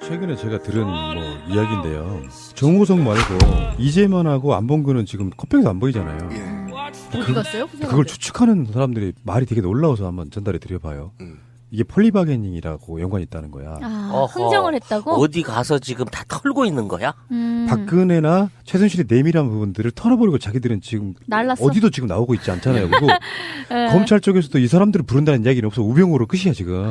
최근에 제가 들은 이야기인데요. 정호성 말고 이재만하고 안봉근은 지금 컷백에서 안 보이잖아요. 어디 갔어요? 그걸 추측하는 사람들이 말이 되게 놀라워서 한번 전달해 드려봐요. 이게 폴리바게닝이라고 연관이 있다는 거야. 흥정을 했다고? 어디 가서 지금 다 털고 있는 거야? 박근혜나 최순실의 내밀한 부분들을 털어버리고 자기들은 지금 날랐어. 어디도 지금 나오고 있지 않잖아요. 그리고 검찰 쪽에서도 이 사람들을 부른다는 이야기는 없어. 우병우로 끝이야 지금.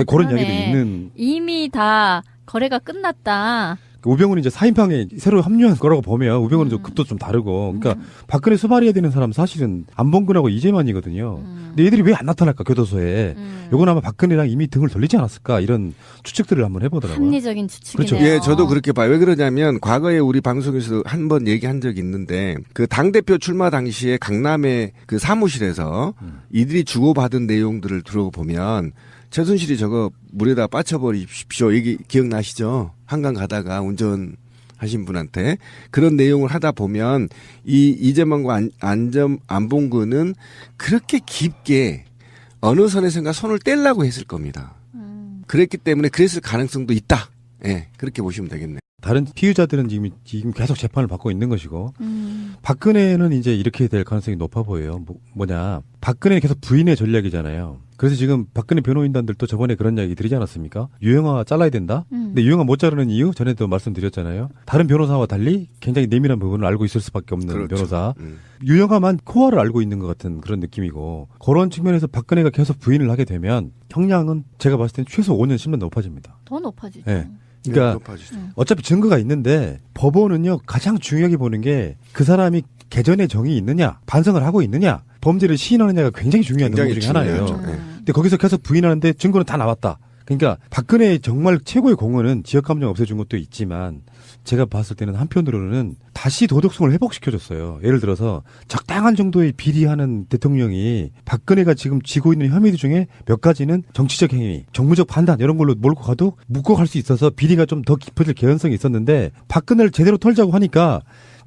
그런 그러네. 이야기도 있는. 이미 다 거래가 끝났다. 우병우는 이제 사인방에 새로 합류한 거라고 보면 우병우는 좀 급도 좀 다르고. 그러니까 박근혜 수발해야 되는 사람 사실은 안봉근하고 이재만이거든요. 근데 얘들이 왜 안 나타날까 교도소에. 요건 아마 박근혜랑 이미 등을 돌리지 않았을까 이런 추측들을 한번 해보더라고요. 합리적인 추측이네요. 그렇죠. 예, 저도 그렇게 봐요. 왜 그러냐면 과거에 우리 방송에서 한 번 얘기한 적이 있는데 그 당대표 출마 당시에 강남의 그 사무실에서 이들이 주고받은 내용들을 들어보면 최순실이 저거 물에다 빠쳐버리십시오. 얘기 기억나시죠? 한강 가다가 운전하신 분한테 그런 내용을 하다 보면 이 이재만과 안봉근은 그렇게 깊게 어느 선에선가 손을 떼려고 했을 겁니다. 그랬기 때문에 그랬을 가능성도 있다. 예, 그렇게 보시면 되겠네요. 다른 피의자들은 지금 계속 재판을 받고 있는 것이고 박근혜는 이제 이렇게 될 가능성이 높아 보여요. 뭐냐 박근혜는 계속 부인의 전략이잖아요. 그래서 지금 박근혜 변호인단들도 저번에 그런 이야기 드리지 않았습니까? 유영아 잘라야 된다. 근데 유영아 못 자르는 이유 전에도 말씀드렸잖아요. 다른 변호사와 달리 굉장히 내밀한 부분을 알고 있을 수밖에 없는 그렇죠. 변호사. 유영아만 코어를 알고 있는 것 같은 그런 느낌이고 그런 측면에서 박근혜가 계속 부인을 하게 되면 형량은 제가 봤을 때는 최소 5년 10년 높아집니다. 더 높아지죠. 네. 그러니까 어차피 증거가 있는데 법원은요 가장 중요하게 보는 게 그 사람이 개전의 정이 있느냐 반성을 하고 있느냐 범죄를 시인하느냐가 굉장히 중요한 내용 중에 하나예요. 근데 거기서 계속 부인하는데 증거는 다 나왔다. 그러니까 박근혜의 정말 최고의 공헌은 지역감정 없애준 것도 있지만 제가 봤을 때는 한편으로는 다시 도덕성을 회복시켜줬어요. 예를 들어서 적당한 정도의 비리하는 대통령이 박근혜가 지금 지고 있는 혐의들 중에 몇 가지는 정치적 행위, 정무적 판단 이런 걸로 몰고 가도 묻고 갈 수 있어서 비리가 좀 더 깊어질 개연성이 있었는데 박근혜를 제대로 털자고 하니까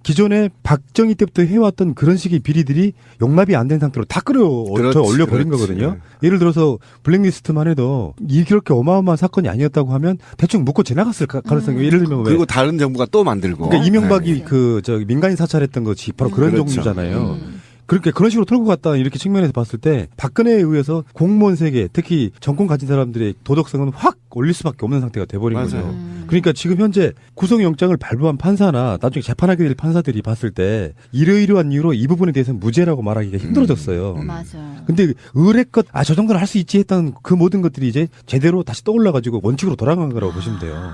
기존에 박정희 때부터 해왔던 그런 식의 비리들이 용납이 안 된 상태로 다 올려버린 거거든요. 예를 들어서 블랙리스트만 해도 이렇게 어마어마한 사건이 아니었다고 하면 대충 묻고 지나갔을 가능성이 예를 들면 그리고 다른 정부가 또 만들고. 그러니까 이명박이 민간인 사찰했던 것이 바로 그런 종류잖아요. 그렇게 그런 식으로 털고 갔다 이렇게 측면에서 봤을 때 박근혜에 의해서 공무원 세계 특히 정권 가진 사람들의 도덕성은 확 올릴 수밖에 없는 상태가 돼버린 거죠. 그러니까 지금 현재 구속영장을 발부한 판사나 나중에 재판하게 될 판사들이 봤을 때 이러이러한 이유로 이 부분에 대해서는 무죄라고 말하기가 힘들어졌어요. 맞아요. 근데 의뢰껏 저 정도는 할 수 있지 했던 그 모든 것들이 이제 제대로 다시 떠올라가지고 원칙으로 돌아간 거라고 보시면 돼요.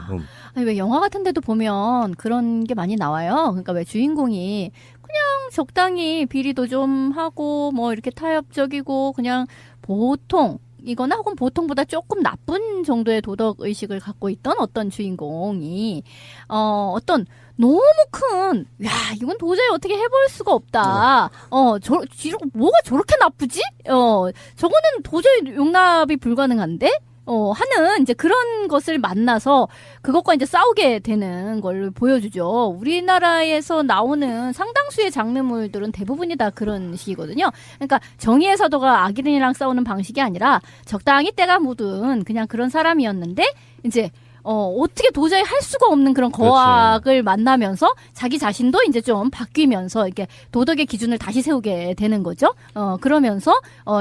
아니, 왜 영화 같은 데도 보면 그런 게 많이 나와요. 그러니까 왜 주인공이 그냥 적당히 비리도 좀 하고 뭐 이렇게 타협적이고 그냥 보통 이거나 혹은 보통보다 조금 나쁜 정도의 도덕 의식을 갖고 있던 어떤 주인공이 어떤 너무 큰, 야, 이건 도저히 어떻게 해볼 수가 없다. 뭐가 저렇게 나쁘지? 저거는 도저히 용납이 불가능한데? 하는 이제 그런 것을 만나서 그것과 이제 싸우게 되는 걸 보여주죠. 우리나라에서 나오는 상당수의 장르물들은 대부분이 다 그런 식이거든요. 그러니까 정의의 사도가 악인이랑 싸우는 방식이 아니라 적당히 때가 묻은 그냥 그런 사람이었는데 이제 어떻게 도저히 할 수가 없는 그런 거악을 그렇죠. 만나면서 자기 자신도 이제 좀 바뀌면서 이렇게 도덕의 기준을 다시 세우게 되는 거죠. 그러면서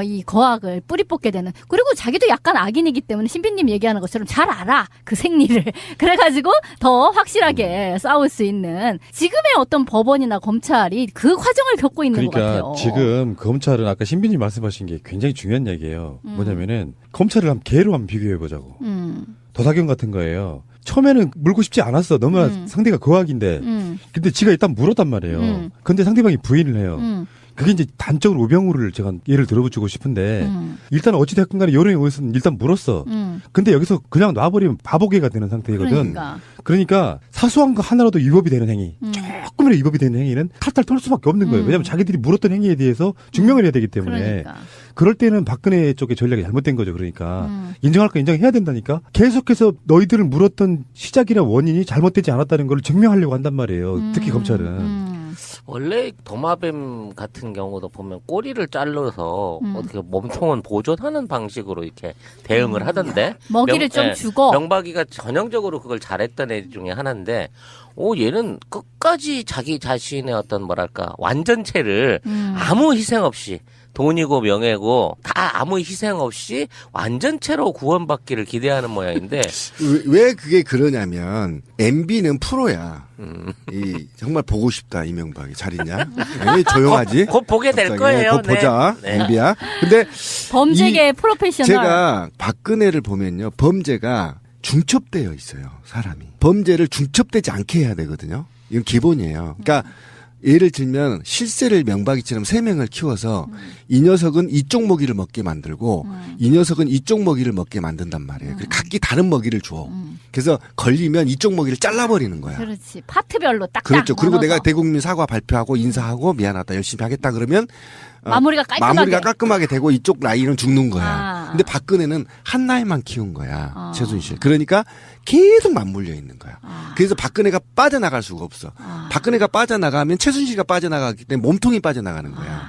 이 거악을 뿌리 뽑게 되는. 그리고 자기도 약간 악인이기 때문에 신비님 얘기하는 것처럼 잘 알아. 그 생리를. 그래가지고 더 확실하게 싸울 수 있는 지금의 어떤 법원이나 검찰이 그 과정을 겪고 있는 것 같아요. 그러니까 지금 검찰은 아까 신비님 말씀하신 게 굉장히 중요한 얘기예요. 뭐냐면은 검찰을 개로 한번 비교해보자고. 도사경 같은 거예요. 처음에는 물고 싶지 않았어. 너무나 상대가 거악인데. 근데 지가 일단 물었단 말이에요. 근데 상대방이 부인을 해요. 그게 이제 단적으로 우병우를 제가 예를 들어주고 싶은데 일단 어찌됐건 간에 여론에 의해서 일단 물었어. 근데 여기서 그냥 놔버리면 바보개가 되는 상태거든. 그러니까 사소한 거 하나라도 위법이 되는 행위, 조금이라도 위법이 되는 행위는 탈탈 털 수밖에 없는 거예요. 왜냐하면 자기들이 물었던 행위에 대해서 증명을 해야 되기 때문에. 그럴 때는 박근혜 쪽의 전략이 잘못된 거죠. 그러니까 인정할 거 인정해야 된다니까. 계속해서 너희들을 물었던 시작이나 원인이 잘못되지 않았다는 걸 증명하려고 한단 말이에요. 특히 검찰은. 원래 도마뱀 같은 경우도 보면 꼬리를 잘라서 어떻게 몸통은 보존하는 방식으로 이렇게 대응을 하던데 먹이를 좀 주고 명박이가 전형적으로 그걸 잘했던 애 중에 하나인데 얘는 끝까지 자기 자신의 어떤 뭐랄까 완전체를 아무 희생 없이 돈이고 명예고 다 아무 희생 없이 완전체로 구원받기를 기대하는 모양인데 왜 그게 그러냐면 MB는 프로야. 정말 보고 싶다 이명박이 잘 있냐? 왜 조용하지? 곧 보게 될 갑자기. 거예요. 곧 보자 네. MB야. 근데 범죄계 프로페셔널. 제가 박근혜를 보면요 범죄가 중첩되어 있어요 사람이. 범죄를 중첩되지 않게 해야 되거든요. 이건 기본이에요. 그러니까 예를 들면 실세를 명박이처럼 3명을 키워서 이 녀석은 이쪽 먹이를 먹게 만들고 이 녀석은 이쪽 먹이를 먹게 만든단 말이에요. 그리고 각기 다른 먹이를 줘. 그래서 걸리면 이쪽 먹이를 잘라버리는 거야. 그렇지. 파트별로 딱. 그렇죠. 그리고 나눠서. 내가 대국민 사과 발표하고 인사하고 미안하다 열심히 하겠다 그러면 마무리가 깔끔하게. 마무리가 깔끔하게 되고 이쪽 라인은 죽는 거야. 아. 근데 박근혜는 한 라인만 키운 거야. 최순실. 그러니까 계속 맞물려 있는 거야. 그래서 박근혜가 빠져나갈 수가 없어. 박근혜가 빠져나가면 최순실이가 빠져나가기 때문에 몸통이 빠져나가는 거야.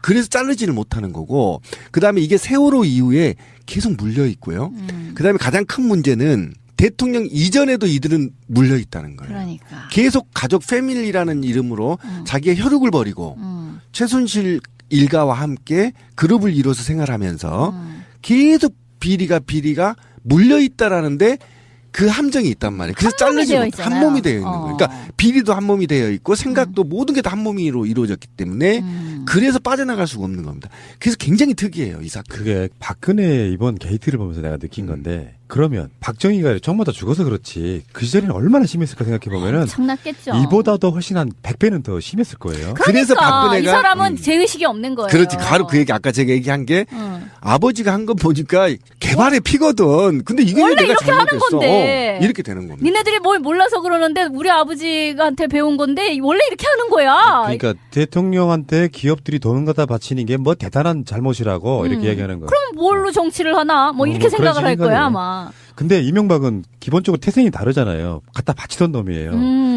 그래서 자르지를 못하는 거고 그다음에 이게 세월호 이후에 계속 물려 있고요. 그다음에 가장 큰 문제는 대통령 이전에도 이들은 물려 있다는 거예요. 그러니까. 계속 가족 패밀리라는 이름으로 자기의 혈육을 버리고 최순실 일가와 함께 그룹을 이뤄서 생활하면서 계속 비리가 물려 있다라는데 그 함정이 있단 말이에요. 그래서 잘르지 못. 한 몸이 되어 있는 거예요. 그러니까 비리도 한 몸이 되어 있고 생각도 모든 게 다 한 몸으로 이루어졌기 때문에 그래서 빠져나갈 수가 없는 겁니다. 그래서 굉장히 특이해요, 이 사건. 그게 박근혜 이번 게이트를 보면서 내가 느낀 건데 그러면 박정희가 정말 다 죽어서 그렇지 그 시절에는 얼마나 심했을까 생각해 보면은 엄청났겠죠. 이보다도 훨씬 한 100배는 더 심했을 거예요. 그래서 박근혜가 이 사람은 죄의식이 없는 거예요. 그렇지. 바로 그 얘기 아까 제가 얘기한 게 아버지가 한 거 보니까 개발의 피거든. 근데 이게 원래 내가 이렇게 하는 잘못했어. 건데. 이렇게 되는 겁니다. 니네들이 뭘 몰라서 그러는데 우리 아버지한테 배운 건데 원래 이렇게 하는 거야. 그러니까 대통령한테 기업들이 돈을 갖다 바치는 게 뭐 대단한 잘못이라고 이렇게 얘기하는 거예요. 그럼 뭘로 정치를 하나? 뭐 이렇게 뭐 생각을 그런 할 거야 생각이에요. 아마. 근데 이명박은 기본적으로 태생이 다르잖아요. 갖다 바치던 놈이에요.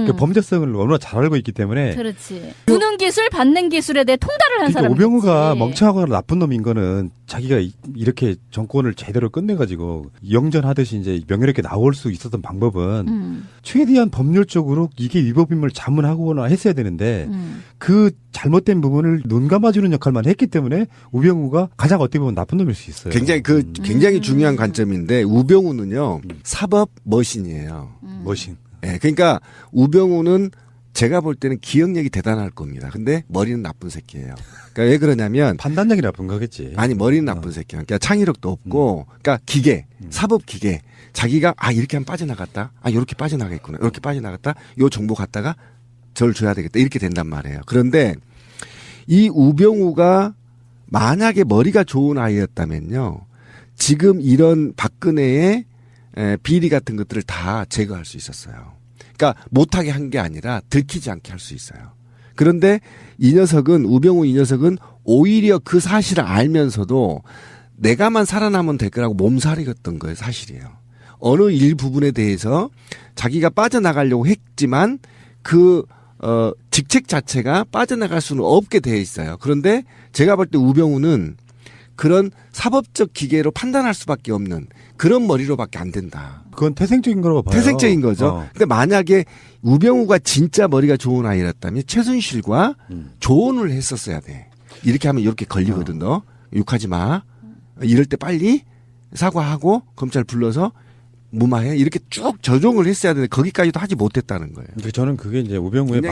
그 범죄성을 너무나 잘 알고 있기 때문에. 그렇지. 주는 기술, 받는 기술에 대해 통달을 한 그러니까 사람. 오병우가 멍청하거나 나쁜 놈인 거는 자기가 이렇게 정권을 제대로 끝내가지고 영전하듯이 이제 명예롭게 나올 수 있었던 방법은 최대한 법률적으로 이게 위법임을 자문하거나 했어야 되는데 그 잘못된 부분을 눈 감아주는 역할만 했기 때문에 우병우가 가장 어떻게 보면 나쁜 놈일 수 있어요. 굉장히 중요한 관점인데 우병우는요 사법 머신이에요. 머신. 네, 그러니까 우병우는 제가 볼 때는 기억력이 대단할 겁니다. 근데 머리는 나쁜 새끼예요. 그러니까 왜 그러냐면 판단력이 나쁜 거겠지. 아니 머리는 나쁜 새끼야. 그러니까 창의력도 없고, 그러니까 기계, 사법 기계. 자기가 이렇게 하면 빠져나갔다. 이렇게 빠져나가겠구나. 이렇게 빠져나갔다. 요 정보 갖다가 저를 줘야 되겠다. 이렇게 된단 말이에요. 그런데 이 우병우가 만약에 머리가 좋은 아이였다면요, 지금 이런 박근혜의 비리 같은 것들을 다 제거할 수 있었어요. 그러니까 못하게 한 게 아니라 들키지 않게 할 수 있어요. 그런데 우병우 이 녀석은 오히려 그 사실을 알면서도 내가만 살아남으면 될 거라고 몸살이었던 거예요. 사실이에요. 어느 일부분에 대해서 자기가 빠져나가려고 했지만 직책 자체가 빠져나갈 수는 없게 되어 있어요. 그런데 제가 볼 때 우병우는 그런 사법적 기계로 판단할 수밖에 없는 그런 머리로밖에 안 된다. 그건 태생적인 거라고 봐요. 태생적인 거죠. 근데 만약에 우병우가 진짜 머리가 좋은 아이였다면 최순실과 조언을 했었어야 돼. 이렇게 하면 이렇게 걸리거든. 너 욕하지 마. 이럴 때 빨리 사과하고 검찰 불러서 무마해. 이렇게 쭉 조정을 했어야 되는데 거기까지도 하지 못했다는 거예요. 저는 그게 이제 우병우의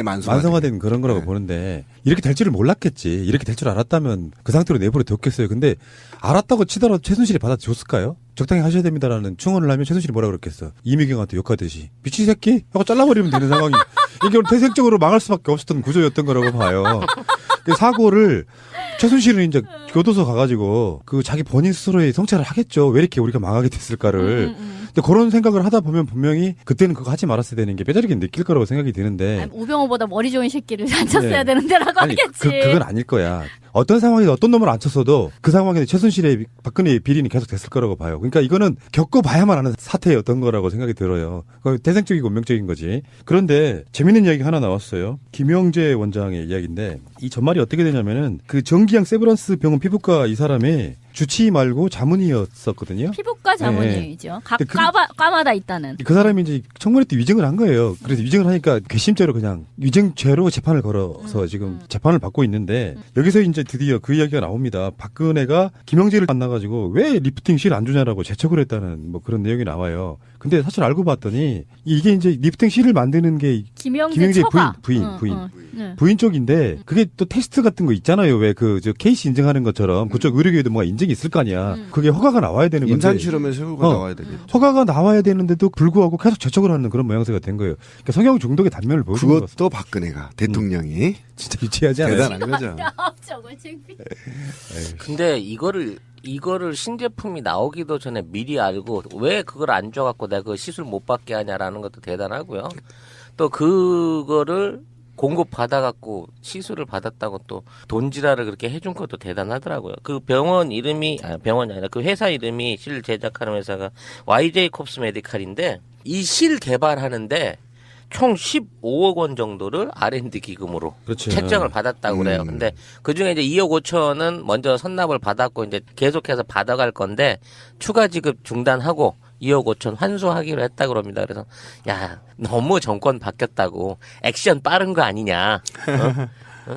만성화된 그런 거라고 보는데 이렇게 될 줄을 몰랐겠지. 이렇게 될 줄 알았다면 그 상태로 내버려 뒀겠어요. 근데 알았다고 치더라도 최순실이 받아줬을까요? 적당히 하셔야 됩니다라는 충언을 하면 최순실이 뭐라 그랬겠어. 이미경한테 욕하듯이 미친 새끼 하고 잘라버리면 되는 상황이 이게 태생적으로 망할 수밖에 없었던 구조였던 거라고 봐요. 그 사고를 최순실은 이제 교도소 가가지고 그 자기 본인 스스로의 성찰을 하겠죠. 왜 이렇게 우리가 망하게 됐을까를. 근데 그런 생각을 하다 보면 분명히 그때는 그거 하지 말았어야 되는 게 뼈저리게 느낄 거라고 생각이 드는데. 아니, 우병우보다 머리 좋은 새끼를 안 쳤어야 되는데라고 아니, 하겠지. 그건 아닐 거야. 어떤 상황에서 어떤 놈을 안 쳤어도 그 상황에서 최순실의 박근혜의 비리는 계속 됐을 거라고 봐요. 그러니까 이거는 겪어봐야만 아는 사태였던 거라고 생각이 들어요. 그건 태생적이고 운명적인 거지. 그런데 재밌는 이야기 하나 나왔어요. 김영재 원장의 이야기인데 이 전말이 어떻게 되냐면은 그 정기양 세브란스 병원 피부과 이 사람이 주치의 말고 자문의였었거든요. 피부과 자문의이죠. 각 근데 과마다 있다는. 그 사람이 이제 청문회 때 위증을 한 거예요. 그래서 위증을 하니까 괘씸죄로 그냥 위증죄로 재판을 걸어서 지금 재판을 받고 있는데 여기서 이제 드디어 그 이야기가 나옵니다. 박근혜가 김영재를 만나가지고 왜 리프팅 실 안 주냐라고 재촉을 했다는 뭐 그런 내용이 나와요. 근데 사실 알고 봤더니 이게 이제 리프팅 실을 만드는 게 김영재 처가. 부인. 네. 부인 쪽인데 그게 또 테스트 같은 거 있잖아요. 왜 그 저 케이스 인증하는 것처럼 그쪽 의료계에도 뭐가 인증이 있을 거 아니야. 그게 허가가 나와야 되는 건데. 임산실험에 세우고 나와야 되겠죠. 허가가 나와야 되는데도 불구하고 계속 재촉을 하는 그런 모양새가 된 거예요. 그러니까 성형 중독의 단면을 보여주는 것 같습니다. 그것도 박근혜가 대통령이 진짜 유치하지 않아요? 대단한 거죠. 저걸 창피. 근데 이거를 신제품이 나오기도 전에 미리 알고 왜 그걸 안 줘갖고 내가 그 시술 못 받게 하냐라는 것도 대단하고요. 또 그거를 공급 받아갖고 시술을 받았다고 또 돈지랄을 그렇게 해준 것도 대단하더라고요. 그 병원이 아니라 그 회사 이름이 실 제작하는 회사가 YJ 콥스 메디칼인데 이 실 개발하는데 총 15억 원 정도를 R&D 기금으로 그렇죠. 책정을 받았다고 그래요. 근데 그 중에 이제 2억 5천은 먼저 선납을 받았고 이제 계속해서 받아갈 건데 추가 지급 중단하고 2억 5천 환수하기로 했다 그럽니다. 그래서 야 너무 정권 바뀌었다고 액션 빠른 거 아니냐.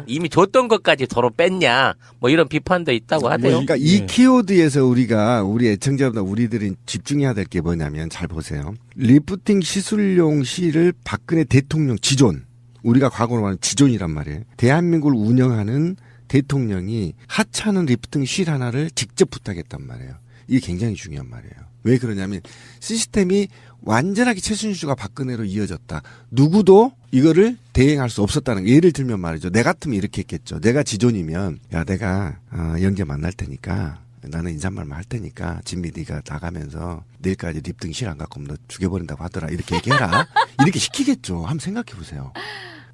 이미 줬던 것까지 도로 뺐냐. 뭐 이런 비판도 있다고 하대요. 그러니까 이 키워드에서 우리 애청자보다 우리들이 집중해야 될 게 뭐냐면 잘 보세요. 리프팅 시술용 실을 박근혜 대통령 지존. 우리가 과거로 말하는 지존이란 말이에요. 대한민국을 운영하는 대통령이 하찮은 리프팅 실 하나를 직접 부탁했단 말이에요. 이게 굉장히 중요한 말이에요. 왜 그러냐면 시스템이 완전하게 최순실과 박근혜로 이어졌다. 누구도 이거를 대행할 수 없었다는 거. 예를 들면 말이죠. 내 같으면 이렇게 했겠죠. 내가 지존이면 야 내가 영재 만날 테니까 나는 인사말만 할 테니까 진미 네가 나가면서 내일까지 립등 실 안 갖고 오면 너 죽여버린다고 하더라. 이렇게 얘기해라. 이렇게 시키겠죠. 한번 생각해 보세요.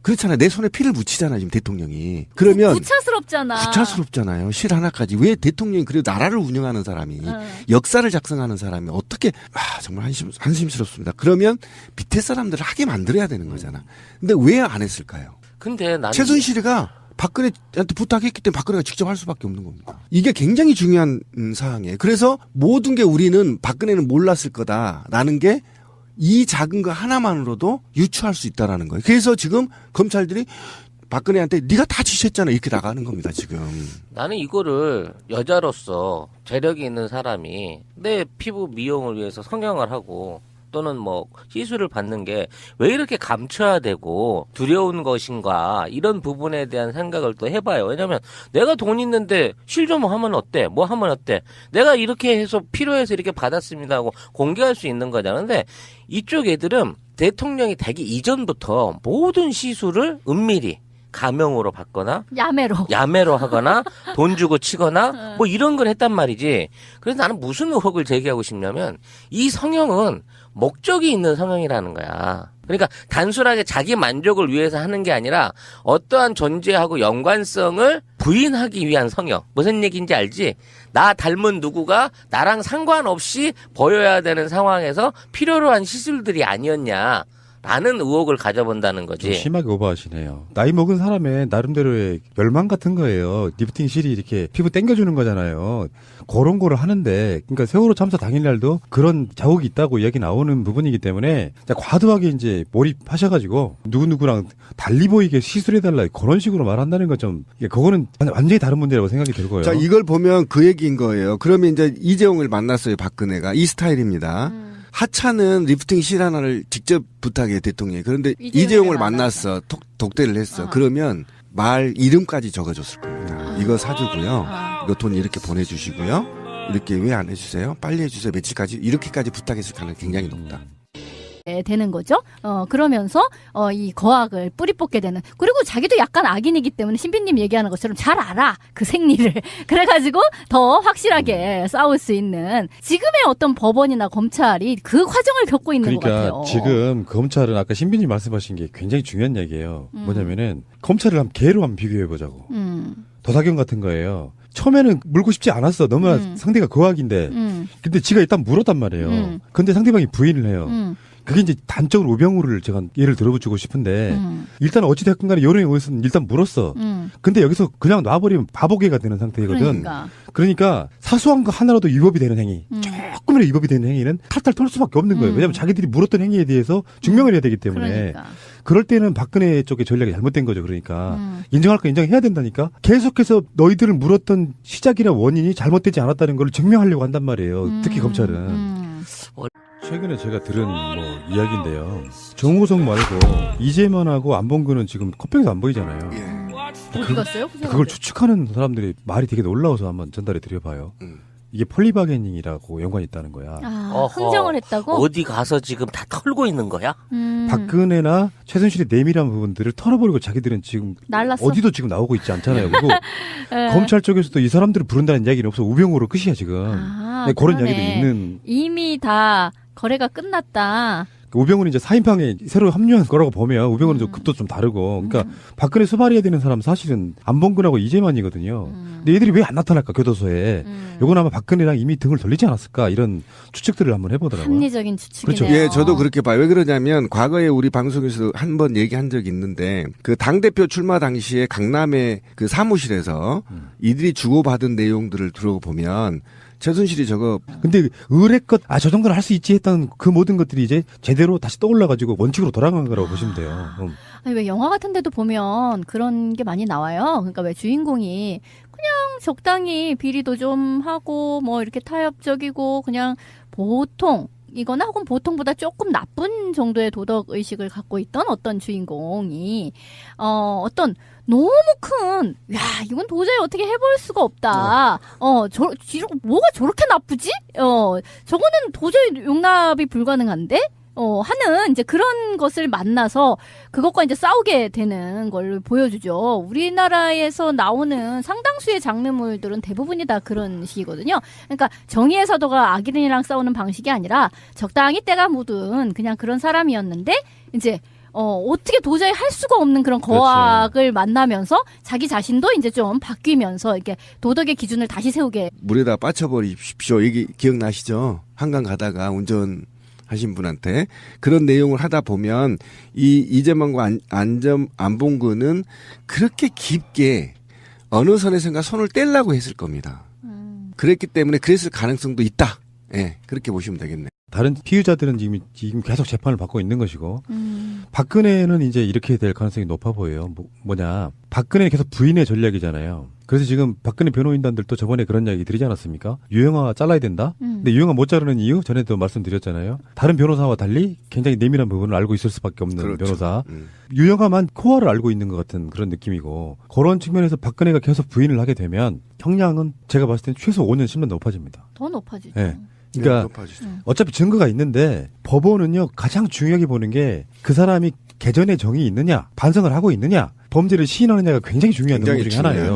그렇잖아요. 내 손에 피를 묻히잖아요. 지금 대통령이. 그러면 구차스럽잖아요. 실 하나까지. 왜 대통령이 그래도 나라를 운영하는 사람이 역사를 작성하는 사람이 어떻게 정말 한심스럽습니다. 그러면 밑에 사람들을 하게 만들어야 되는 거잖아. 근데 왜 안 했을까요? 근데 나는 최순실이가 박근혜한테 부탁했기 때문에 박근혜가 직접 할 수밖에 없는 겁니다. 이게 굉장히 중요한 사항이에요. 그래서 모든 게 우리는 박근혜는 몰랐을 거다라는 게 이 작은 거 하나만으로도 유추할 수 있다라는 거예요. 그래서 지금 검찰들이 박근혜한테 네가 다 지시했잖아 이렇게 나가는 겁니다. 지금. 나는 이거를 여자로서 재력이 있는 사람이 내 피부 미용을 위해서 성형을 하고 또는 뭐 시술을 받는 게 왜 이렇게 감춰야 되고 두려운 것인가 이런 부분에 대한 생각을 또 해봐요. 왜냐하면 내가 돈 있는데 실 좀 하면 어때? 뭐 하면 어때? 내가 이렇게 해서 필요해서 이렇게 받았습니다 하고 공개할 수 있는 거잖아. 근데 이쪽 애들은 대통령이 되기 이전부터 모든 시술을 은밀히 가명으로 받거나 야매로 하거나 돈 주고 치거나 뭐 이런 걸 했단 말이지. 그래서 나는 무슨 의혹을 제기하고 싶냐면 이 성형은 목적이 있는 성형이라는 거야. 그러니까 단순하게 자기 만족을 위해서 하는 게 아니라 어떠한 존재하고 연관성을 부인하기 위한 성형. 무슨 얘기인지 알지? 나 닮은 누구가 나랑 상관없이 보여야 되는 상황에서 필요로 한 시술들이 아니었냐. 라는 의혹을 가져본다는 거지. 좀 심하게 오버하시네요. 나이 먹은 사람의 나름대로의 열망 같은 거예요. 리프팅 실이 이렇게 피부 땡겨주는 거잖아요. 그런 거를 하는데, 그러니까 세월호 참사 당일날도 그런 자국이 있다고 이야기 나오는 부분이기 때문에 과도하게 이제 몰입하셔가지고 누구누구랑 달리 보이게 시술해달라 그런 식으로 말한다는 건 좀 그거는 완전히 다른 문제라고 생각이 들고요. 자, 이걸 보면 그 얘기인 거예요. 그러면 이제 이재용을 만났어요. 박근혜가. 이 스타일입니다. 하찮은 리프팅 실 하나를 직접 부탁해 대통령이. 그런데 이재용을 만났어. 독대를 했어. 그러면 말 이름까지 적어줬을 겁니다. 이거 사주고요. 이거 돈 이렇게 보내주시고요. 이렇게 왜 안 해주세요? 빨리 해주세요. 며칠까지 이렇게까지 부탁했을 가능성이 굉장히 높다. 되는 거죠. 그러면서 이 거악을 뿌리 뽑게 되는. 그리고 자기도 약간 악인이기 때문에 신비님 얘기하는 것처럼 잘 알아 그 생리를. 그래가지고 더 확실하게 싸울 수 있는 지금의 어떤 법원이나 검찰이 그 과정을 겪고 있는 것 그러니까 같아요. 지금 검찰은 아까 신비님 말씀하신 게 굉장히 중요한 얘기예요. 뭐냐면은 검찰을 한번 개로 한번 비교해 보자고. 도사경 같은 거예요. 처음에는 물고 싶지 않았어. 너무나 상대가 거악인데. 근데 지가 일단 물었단 말이에요. 근데 상대방이 부인을 해요. 그게 이제 단적으로 우병우를 제가 예를 들어주고 싶은데 일단 어찌됐건 간에 여론에 의해서는 일단 물었어. 근데 여기서 그냥 놔버리면 바보개가 되는 상태거든. 그러니까 사소한 거 하나라도 위법이 되는 행위, 조금이라도 위법이 되는 행위는 탈탈 털 수밖에 없는 거예요. 왜냐하면 자기들이 물었던 행위에 대해서 증명을 해야 되기 때문에. 그럴 때는 박근혜 쪽의 전략이 잘못된 거죠. 그러니까 인정할 거 인정해야 된다니까. 계속해서 너희들을 물었던 시작이나 원인이 잘못되지 않았다는 걸 증명하려고 한단 말이에요. 특히 검찰은. 최근에 제가 들은 이야기인데요. 정호성 말고 이재만하고 안봉근은 지금 컷병에서 안 보이잖아요. 어디 갔어요? 그걸 추측하는 사람들이 말이 되게 놀라워서 한번 전달해 드려봐요. 이게 폴리바게닝이라고 연관이 있다는 거야. 흥정을 했다고? 어디 가서 지금 다 털고 있는 거야? 박근혜나 최순실의 내밀한 부분들을 털어버리고 자기들은 지금 날랐어. 어디도 지금 나오고 있지 않잖아요. 그리고 검찰 쪽에서도 이 사람들을 부른다는 이야기는 없어. 우병우로 끝이야 지금. 네, 그런 이야기도 있는. 이미 다 거래가 끝났다. 우병우는 이제 4인방에 새로 합류한 거라고 보면 우병우는 좀 급도 좀 다르고. 그러니까 박근혜 수발해야 되는 사람 사실은 안봉근하고 이재만이거든요. 근데 얘들이 왜 안 나타날까 교도소에. 요건 아마 박근혜랑 이미 등을 돌리지 않았을까 이런 추측들을 한번 해보더라고요. 합리적인 추측이네요. 그렇죠. 예, 저도 그렇게 봐요. 왜 그러냐면 과거에 우리 방송에서 한 번 얘기한 적이 있는데 그 당대표 출마 당시에 강남의 그 사무실에서 이들이 주고받은 내용들을 들어보면 최순실이 저거 근데 의뢰껏 저 정도는 할 수 있지 했던 그 모든 것들이 이제 제대로 다시 떠올라가지고 원칙으로 돌아간 거라고 보시면 돼요. 아니, 왜 영화 같은 데도 보면 그런 게 많이 나와요. 그러니까 왜 주인공이 그냥 적당히 비리도 좀 하고 뭐 이렇게 타협적이고 그냥 보통 이거나 혹은 보통보다 조금 나쁜 정도의 도덕 의식을 갖고 있던 어떤 주인공이 어떤 너무 큰, 야, 이건 도저히 어떻게 해볼 수가 없다. 뭐가 저렇게 나쁘지? 저거는 도저히 용납이 불가능한데? 하는 이제 그런 것을 만나서 그것과 이제 싸우게 되는 걸 보여주죠. 우리나라에서 나오는 상당수의 장르물들은 대부분이 다 그런 식이거든요. 그러니까 정의의 사도가 악인이랑 싸우는 방식이 아니라 적당히 때가 묻은 그냥 그런 사람이었는데 이제 어떻게 도저히 할 수가 없는 그런 거악을 그렇죠. 만나면서 자기 자신도 이제 좀 바뀌면서 이렇게 도덕의 기준을 다시 세우게. 물에다 빠쳐버리십시오. 얘기 기억나시죠? 한강 가다가 운전하신 분한테 그런 내용을 하다 보면 이 이재만과 안봉근은 그렇게 깊게 어느 선에선가 손을 떼려고 했을 겁니다. 그랬기 때문에 그랬을 가능성도 있다. 예, 그렇게 보시면 되겠네요. 다른 피의자들은 지금 계속 재판을 받고 있는 것이고 박근혜는 이제 이렇게 될 가능성이 높아 보여요. 뭐냐 박근혜는 계속 부인의 전략이잖아요. 그래서 지금 박근혜 변호인단들도 저번에 그런 이야기 드리지 않았습니까? 유영아 잘라야 된다. 근데 유영아 못 자르는 이유 전에도 말씀드렸잖아요. 다른 변호사와 달리 굉장히 내밀한 부분을 알고 있을 수밖에 없는 그렇죠. 변호사. 유영아만 코어를 알고 있는 것 같은 그런 느낌이고 그런 측면에서 박근혜가 계속 부인을 하게 되면 형량은 제가 봤을 때는 최소 5년 10년 높아집니다. 더 높아지죠. 네. 그러니까 어차피 증거가 있는데 법원은요 가장 중요하게 보는 게 그 사람이 개전의 정이 있느냐 반성을 하고 있느냐 범죄를 시인하느냐가 굉장히 중요한 논문 중에 하나예요.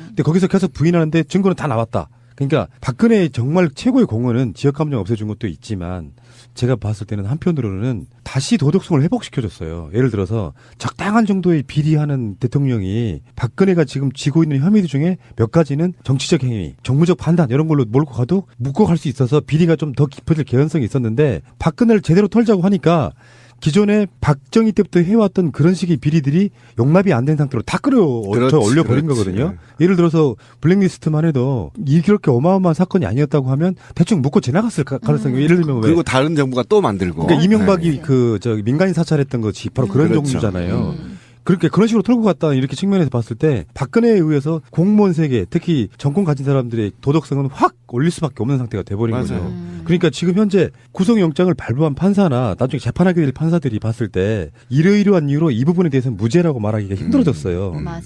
근데 거기서 계속 부인하는데 증거는 다 나왔다. 그러니까 박근혜의 정말 최고의 공헌은 지역감정 없애준 것도 있지만 제가 봤을 때는 한편으로는 다시 도덕성을 회복시켜줬어요. 예를 들어서 적당한 정도의 비리하는 대통령이 박근혜가 지금 지고 있는 혐의들 중에 몇 가지는 정치적 행위, 정무적 판단 이런 걸로 몰고 가도 묶어갈 수 있어서 비리가 좀 더 깊어질 개연성이 있었는데 박근혜를 제대로 털자고 하니까 기존에 박정희 때부터 해왔던 그런 식의 비리들이 용납이 안 된 상태로 다 올려버린 거거든요. 예를 들어서 블랙리스트만 해도 이렇게 어마어마한 사건이 아니었다고 하면 대충 묶고 지나갔을 가능성이 예를 들면 그리고 다른 정부가 또 만들고. 그러니까 이명박이 민간인 사찰했던 것이 바로 그런 종류잖아요. 그렇게 그런 식으로 털고 갔다 이렇게 측면에서 봤을 때 박근혜에 의해서 공무원 세계 특히 정권 가진 사람들의 도덕성은 확 올릴 수밖에 없는 상태가 돼버린 거죠. 그러니까 지금 현재 구속영장을 발부한 판사나 나중에 재판하게 될 판사들이 봤을 때 이러이러한 이유로 이 부분에 대해서는 무죄라고 말하기가 힘들어졌어요. 맞아요.